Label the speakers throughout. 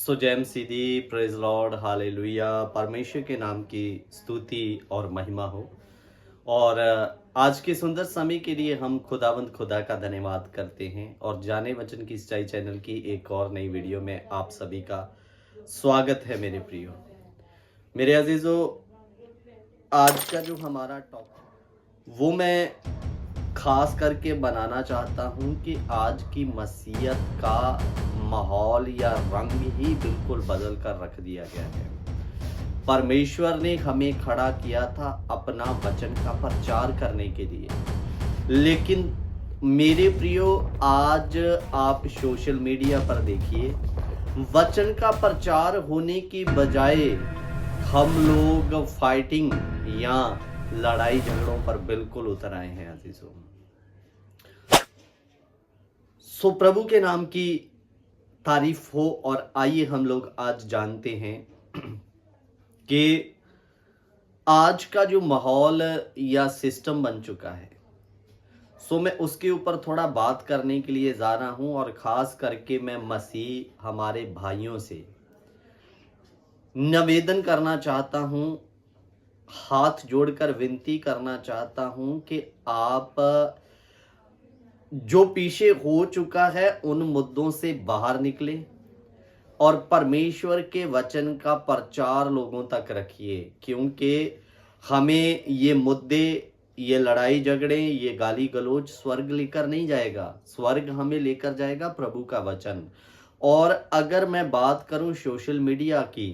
Speaker 1: Jam सीधी praise Lord hallelujah. परमेश्वर के नाम की स्तुति और महिमा हो। और आज के सुंदर समय के लिए हम खुदावंद खुदा का धन्यवाद करते हैं और जाने वचन की सच्चाई चैनल की एक और नई वीडियो में आप सभी का स्वागत है। मेरे प्रियो, मेरे अजीजों, आज का जो हमारा टॉपिक वो मैं खास करके बनाना चाहता हूं कि आज की मसीहत का माहौल या रंग ही बिल्कुल बदल कर रख दिया गया है। परमेश्वर ने हमें खड़ा किया था अपना वचन का प्रचार करने के लिए, लेकिन मेरे प्रियो, आज आप सोशल मीडिया पर देखिए, वचन का प्रचार होने की बजाय हम लोग फाइटिंग या लड़ाई झगड़ों पर बिल्कुल उतर आए हैं अजीजों। सो प्रभु के नाम की तारीफ हो। और आइए हम लोग आज जानते हैं कि आज का जो माहौल या सिस्टम बन चुका है, सो मैं उसके ऊपर थोड़ा बात करने के लिए जा रहा हूं। और खास करके मैं मसीह हमारे भाइयों से निवेदन करना चाहता हूं, हाथ जोड़कर विनती करना चाहता हूं कि आप जो पीछे हो चुका है उन मुद्दों से बाहर निकले और परमेश्वर के वचन का प्रचार लोगों तक रखिए। क्योंकि हमें ये मुद्दे, ये लड़ाई झगड़े, ये गाली गलौज स्वर्ग लेकर नहीं जाएगा। स्वर्ग हमें लेकर जाएगा प्रभु का वचन। और अगर मैं बात करूं सोशल मीडिया की,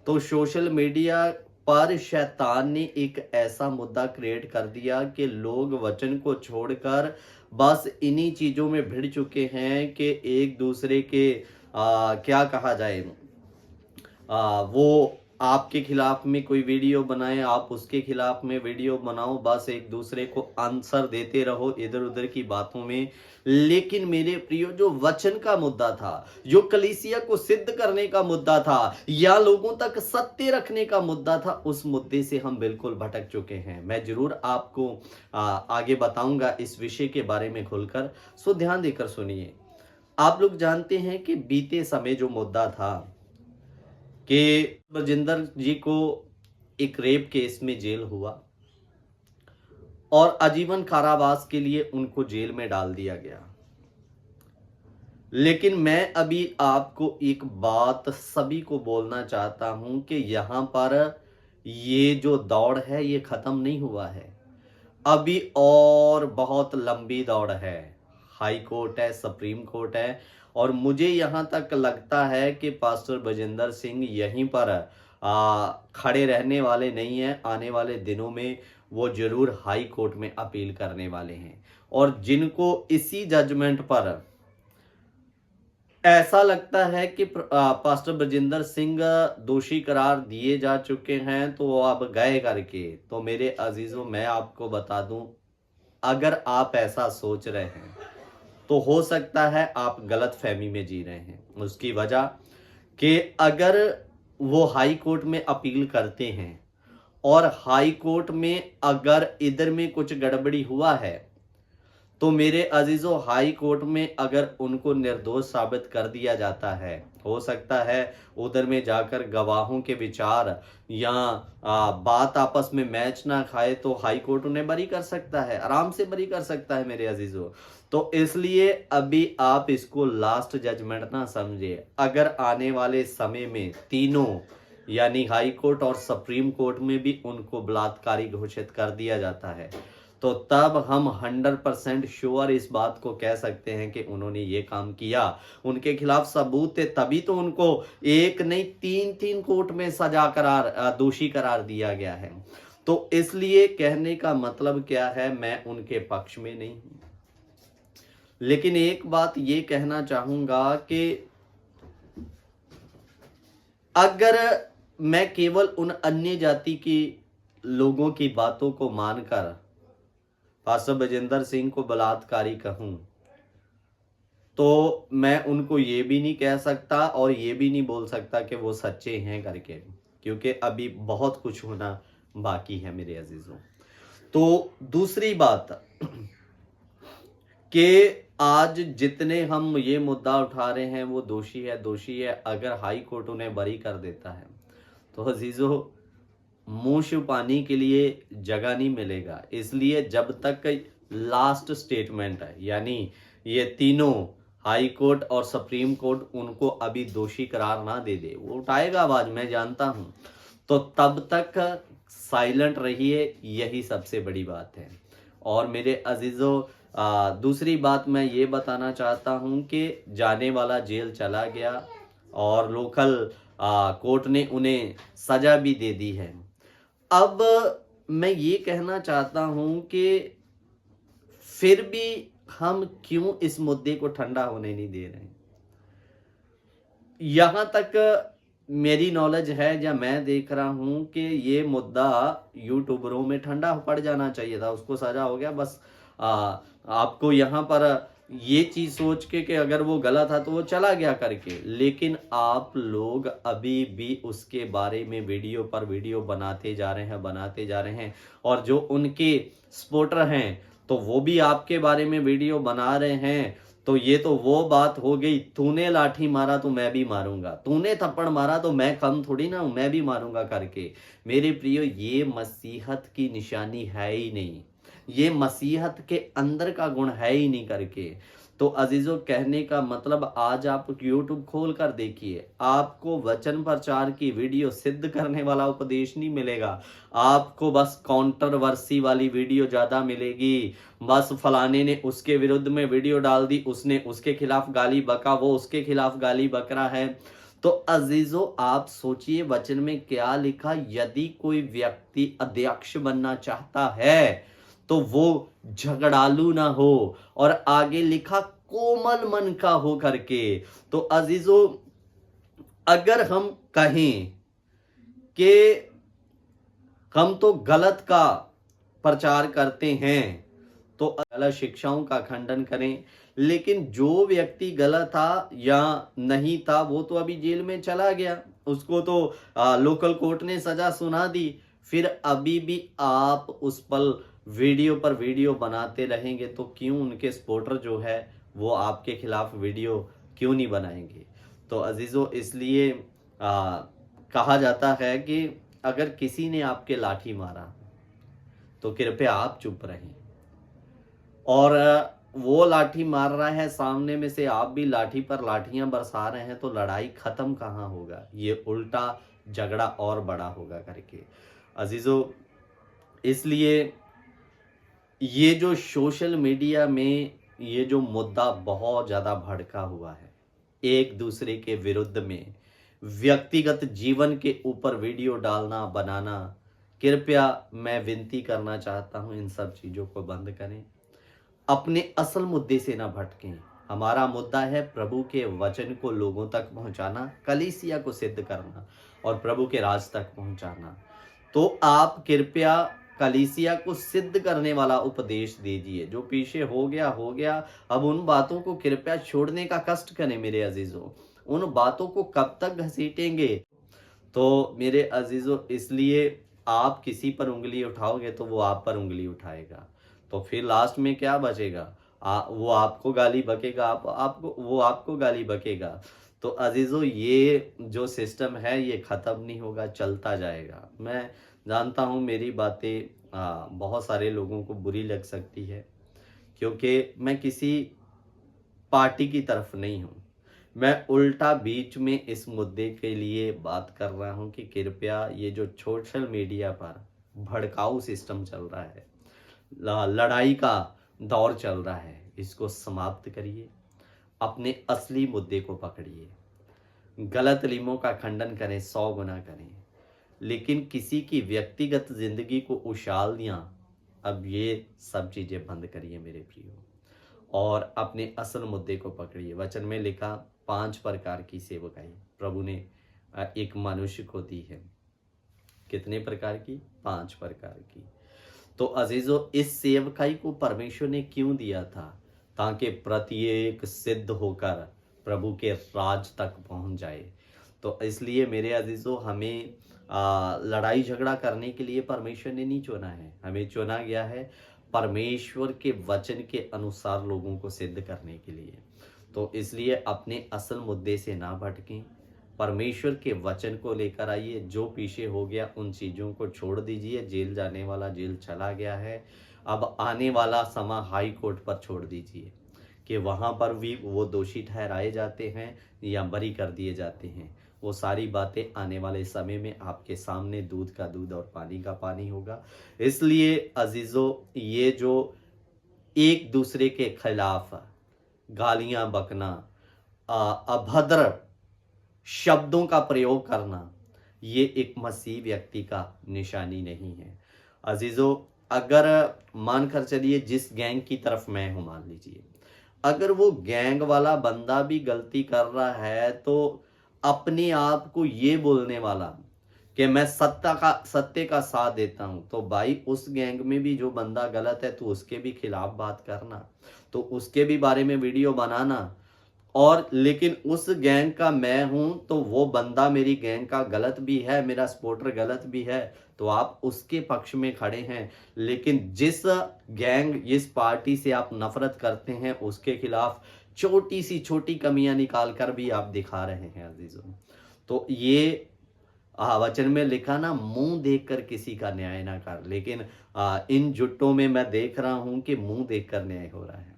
Speaker 1: तो सोशल मीडिया पर शैतान ने एक ऐसा मुद्दा क्रिएट कर दिया कि लोग वचन को छोड़कर बस इन्हीं चीजों में भिड़ चुके हैं कि एक दूसरे के क्या कहा जाए, वो आपके खिलाफ में कोई वीडियो बनाए, आप उसके खिलाफ में वीडियो बनाओ, बस एक दूसरे को आंसर देते रहो इधर उधर की बातों में। लेकिन मेरे प्रियो, जो वचन का मुद्दा था, जो कलीसिया को सिद्ध करने का मुद्दा था या लोगों तक सत्य रखने का मुद्दा था, उस मुद्दे से हम बिल्कुल भटक चुके हैं। मैं जरूर आपको आगे बताऊंगा इस विषय के बारे में खुलकर, सो ध्यान देकर सुनिए। आप लोग जानते हैं कि बीते समय जो मुद्दा था कि बजिंदर जी को एक रेप केस में जेल हुआ और आजीवन कारावास के लिए उनको जेल में डाल दिया गया। लेकिन मैं अभी आपको एक बात सभी को बोलना चाहता हूं कि यहां पर ये जो दौड़ है ये खत्म नहीं हुआ है, अभी और बहुत लंबी दौड़ है। हाई कोर्ट है, सुप्रीम कोर्ट है, और मुझे यहां तक लगता है कि पास्टर बजिंदर सिंह यहीं पर खड़े रहने वाले नहीं हैं। आने वाले दिनों में वो जरूर हाई कोर्ट में अपील करने वाले हैं। और जिनको इसी जजमेंट पर ऐसा लगता है कि पास्टर बजिंदर सिंह दोषी करार दिए जा चुके हैं, तो वो अब गए करके, तो मेरे अजीजों, मैं आपको बता दूं, अगर आप ऐसा सोच रहे हैं तो हो सकता है आप गलत फहमी में जी रहे हैं। उसकी वजह कि अगर वो हाई कोर्ट में अपील करते हैं और हाई कोर्ट में अगर इधर में कुछ गड़बड़ी हुआ है, तो मेरे अजीजों, हाई कोर्ट में अगर उनको निर्दोष साबित कर दिया जाता है, हो सकता है उधर में जाकर गवाहों के विचार या बात आपस में मैच ना खाए, तो हाई कोर्ट उन्हें बरी कर सकता है, आराम से बरी कर सकता है मेरे अजीजों। तो इसलिए अभी आप इसको लास्ट जजमेंट ना समझे। अगर आने वाले समय में तीनों यानी हाई कोर्ट और सुप्रीम कोर्ट में भी उनको बलात्कारी घोषित कर दिया जाता है, तो तब हम 100% श्योर इस बात को कह सकते हैं कि उन्होंने ये काम किया, उनके खिलाफ सबूत थे, तभी तो उनको एक नहीं तीन कोर्ट में सजा करार, दोषी करार दिया गया है। तो इसलिए कहने का मतलब क्या है, मैं उनके पक्ष में नहीं हूं, लेकिन एक बात ये कहना चाहूंगा कि अगर मैं केवल उन अन्य जाति की लोगों की बातों को मानकर पास्टर बजिंदर सिंह को बलात्कारी कहूं, तो मैं उनको ये भी नहीं कह सकता और ये भी नहीं बोल सकता कि वो सच्चे हैं करके, क्योंकि अभी बहुत कुछ होना बाकी है मेरे अजीजों। तो दूसरी बात कि आज जितने हम ये मुद्दा उठा रहे हैं वो दोषी है, अगर हाई कोर्ट उन्हें बरी कर देता है तो अजीजों मुंह छुपाने के लिए जगह नहीं मिलेगा। इसलिए जब तक लास्ट स्टेटमेंट है, यानी ये तीनों हाई कोर्ट और सुप्रीम कोर्ट उनको अभी दोषी करार ना दे दे, वो उठाएगा आवाज, मैं जानता हूं, तो तब तक साइलेंट रहिए, यही सबसे बड़ी बात है। और मेरे अजीजों दूसरी बात मैं ये बताना चाहता हूं कि जाने वाला जेल चला गया और लोकल कोर्ट ने उन्हें सजा भी दे दी है। अब मैं ये कहना चाहता हूं कि फिर भी हम क्यों इस मुद्दे को ठंडा होने नहीं दे रहे हैं। यहां तक मेरी नॉलेज है या मैं देख रहा हूं कि ये मुद्दा यूट्यूबरों में ठंडा पड़ जाना चाहिए था, उसको सजा हो गया बस। आपको यहाँ पर ये चीज सोच के कि अगर वो गलत था तो वो चला गया करके, लेकिन आप लोग अभी भी उसके बारे में वीडियो पर वीडियो बनाते जा रहे हैं और जो उनके सपोर्टर हैं तो वो भी आपके बारे में वीडियो बना रहे हैं। तो ये तो वो बात हो गई, तूने लाठी मारा तो मैं भी मारूंगा, तूने थप्पड़ मारा तो मैं कम थोड़ी ना हूं, मैं भी मारूंगा करके। मेरे प्रियो, ये मसीहत की निशानी है ही नहीं, ये मसीहत के अंदर का गुण है ही नहीं करके। तो अजीजों, कहने का मतलब आज आप यूट्यूब खोल कर देखिए, आपको वचन प्रचार की वीडियो सिद्ध करने वाला उपदेश नहीं मिलेगा, आपको बस कंट्रोवर्सी वाली वीडियो ज्यादा मिलेगी। बस फलाने ने उसके विरुद्ध में वीडियो डाल दी, उसने उसके खिलाफ गाली बका, वो उसके खिलाफ गाली बक रहा है। तो अजीजों, आप सोचिए वचन में क्या लिखा, यदि कोई व्यक्ति अध्यक्ष बनना चाहता है तो वो झगड़ालू ना हो, और आगे लिखा कोमल मन का हो करके। तो अजीजों, अगर हम कहें कि हम तो गलत का प्रचार करते हैं तो गलत शिक्षाओं का खंडन करें, लेकिन जो व्यक्ति गलत था या नहीं था वो तो अभी जेल में चला गया, उसको तो लोकल कोर्ट ने सजा सुना दी। फिर अभी भी आप उस पर वीडियो बनाते रहेंगे तो क्यों उनके सपोर्टर जो है वो आपके खिलाफ वीडियो क्यों नहीं बनाएंगे। तो अजीजों, इसलिए कहा जाता है कि अगर किसी ने आपके लाठी मारा तो कृपया आप चुप रहें, और वो लाठी मार रहा है सामने में से, आप भी लाठी पर लाठियां बरसा रहे हैं, तो लड़ाई खत्म कहाँ होगा, ये उल्टा झगड़ा और बड़ा होगा करके। अजीजों, इसलिए ये जो सोशल मीडिया में ये जो मुद्दा बहुत ज़्यादा भड़का हुआ है, एक दूसरे के विरुद्ध में व्यक्तिगत जीवन के ऊपर वीडियो डालना बनाना, कृपया मैं विनती करना चाहता हूं इन सब चीज़ों को बंद करें, अपने असल मुद्दे से ना भटकें। हमारा मुद्दा है प्रभु के वचन को लोगों तक पहुंचाना, कलीसिया को सिद्ध करना और प्रभु के राज तक पहुंचाना। तो आप कृपया कलीसिया को सिद्ध करने वाला उपदेश दीजिए, जो पीछे हो गया। अब उन बातों को कृपया छोड़ने का कष्ट करें मेरे अजीजों, उन बातों को कब तक घसीटेंगे। तो मेरे अजीजों, इसलिए आप किसी पर उंगली उठाओगे तो वो आप पर उंगली उठाएगा, तो फिर लास्ट में क्या बचेगा, वो आपको गाली बकेगा, वो आपको गाली बकेगा। तो अजीजों, ये जो सिस्टम है ये ख़त्म नहीं होगा, चलता जाएगा। मैं जानता हूँ मेरी बातें बहुत सारे लोगों को बुरी लग सकती है, क्योंकि मैं किसी पार्टी की तरफ नहीं हूँ, मैं उल्टा बीच में इस मुद्दे के लिए बात कर रहा हूँ कि कृपया ये जो सोशल मीडिया पर भड़काऊ सिस्टम चल रहा है, लड़ाई का दौर चल रहा है, इसको समाप्त करिए, अपने असली मुद्दे को पकड़िए, गलत लिमों का खंडन करें, 100 गुना करें, लेकिन किसी की व्यक्तिगत जिंदगी को उछाल दिया, अब ये सब चीजें बंद करिए मेरे प्रियो, और अपने असल मुद्दे को पकड़िए। वचन में लिखा 5 प्रकार की सेवकाई प्रभु ने एक मनुष्य को दी है। कितने प्रकार की? 5 प्रकार की। तो अजीजों, इस सेवकाई को परमेश्वर ने क्यों दिया था? ताकि प्रत्येक सिद्ध होकर प्रभु के राज तक पहुंच जाए। तो इसलिए मेरे अजीजों, हमें लड़ाई झगड़ा करने के लिए परमेश्वर ने नहीं चुना है, हमें चुना गया है परमेश्वर के वचन के अनुसार लोगों को सिद्ध करने के लिए। तो इसलिए अपने असल मुद्दे से ना भटकें, परमेश्वर के वचन को लेकर आइए। जो पीछे हो गया उन चीज़ों को छोड़ दीजिए। जेल जाने वाला जेल चला गया है, अब आने वाला समा हाई कोर्ट पर छोड़ दीजिए कि वहाँ पर भी वो दोषी ठहराए जाते हैं या बरी कर दिए जाते हैं। वो सारी बातें आने वाले समय में आपके सामने दूध का दूध और पानी का पानी होगा। इसलिए अजीज़ों, ये जो एक दूसरे के खिलाफ गालियां बकना, अभद्र शब्दों का प्रयोग करना, ये एक मसीह व्यक्ति का निशानी नहीं है। अजीज़ों, अगर मानकर चलिए जिस गैंग की तरफ मैं हूं, मान लीजिए अगर वो गैंग वाला बंदा भी गलती कर रहा है तो अपने आप को ये बोलने वाला कि मैं सत्य का साथ देता हूं, तो भाई उस गैंग में भी जो बंदा गलत है तो उसके भी खिलाफ बात करना, तो उसके भी बारे में वीडियो बनाना। और लेकिन उस गैंग का मैं हूं तो वो बंदा मेरी गैंग का गलत भी है, मेरा सपोर्टर गलत भी है, तो आप उसके पक्ष में खड़े हैं। लेकिन जिस गैंग, जिस पार्टी से आप नफरत करते हैं उसके खिलाफ छोटी सी छोटी कमियां निकाल कर भी आप दिखा रहे हैं अजीजों। तो ये वचन में लिखा ना, मुंह देखकर किसी का न्याय ना कर, लेकिन इन जुट्टों में मैं देख रहा हूं कि मुंह देखकर न्याय हो रहा है।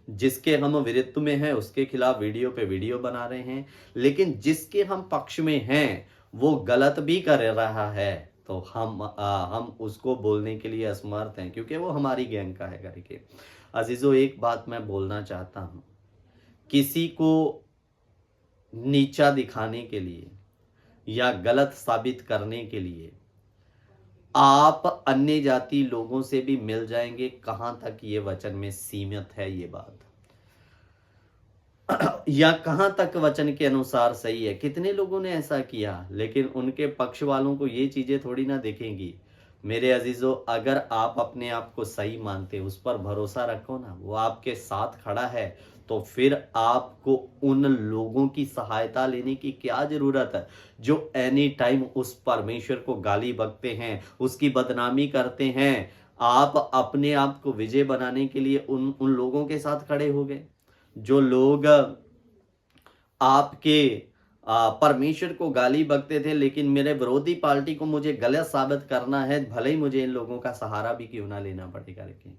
Speaker 1: जिसके हम विरुद्ध में हैं उसके खिलाफ वीडियो पे वीडियो बना रहे हैं, लेकिन जिसके हम पक्ष में हैं वो गलत भी कर रहा है तो हम उसको बोलने के लिए असमर्थ हैं, क्योंकि वो हमारी गैंग का है करके। अजीजों, एक बात मैं बोलना चाहता हूं, किसी को नीचा दिखाने के लिए या गलत साबित करने के लिए आप अन्य जाति लोगों से भी मिल जाएंगे। कहां तक ये वचन में सीमित है ये बात, या कहां तक वचन के अनुसार सही है। कितने लोगों ने ऐसा किया, लेकिन उनके पक्ष वालों को ये चीजें थोड़ी ना दिखेंगी। मेरे अजीजों, अगर आप अपने आप को सही मानते, उस पर भरोसा रखो ना, वो आपके साथ खड़ा है, तो फिर आपको उन लोगों की सहायता लेने की क्या जरूरत है जो एनी टाइम उस परमेश्वर को गाली बकते हैं, उसकी बदनामी करते हैं। आप अपने आप को विजय बनाने के लिए उन लोगों के साथ खड़े हो गए। जो लोग आपके परमेश्वर को गाली बकते थे, लेकिन मेरे विरोधी पार्टी को मुझे गलत साबित करना है, भले ही मुझे इन लोगों का सहारा भी क्यों ना लेना पड़ेगा। लेकिन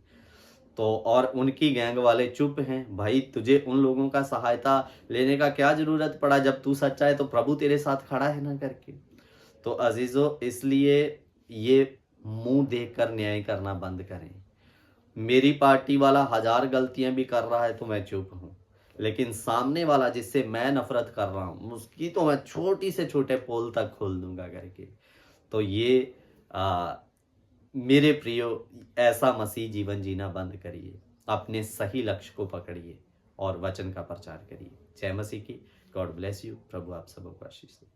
Speaker 1: तो और उनकी गैंग वाले चुप हैं। भाई, तुझे उन लोगों का सहायता लेने का क्या जरूरत पड़ा, जब तू सच्चा है तो प्रभु तेरे साथ खड़ा है ना करके। तो अजीजों, इसलिए ये मुंह देखकर न्याय करना बंद करें। मेरी पार्टी वाला 1000 गलतियां भी कर रहा है तो मैं चुप हूं, लेकिन सामने वाला जिससे मैं नफरत कर रहा हूं उसकी तो मैं छोटी से छोटे पोल तक खोल दूंगा करके। तो ये मेरे प्रियो, ऐसा मसीह जीवन जीना बंद करिए, अपने सही लक्ष्य को पकड़िए और वचन का प्रचार करिए। जय मसीह की। God bless you. प्रभु आप सबको आशीष दे।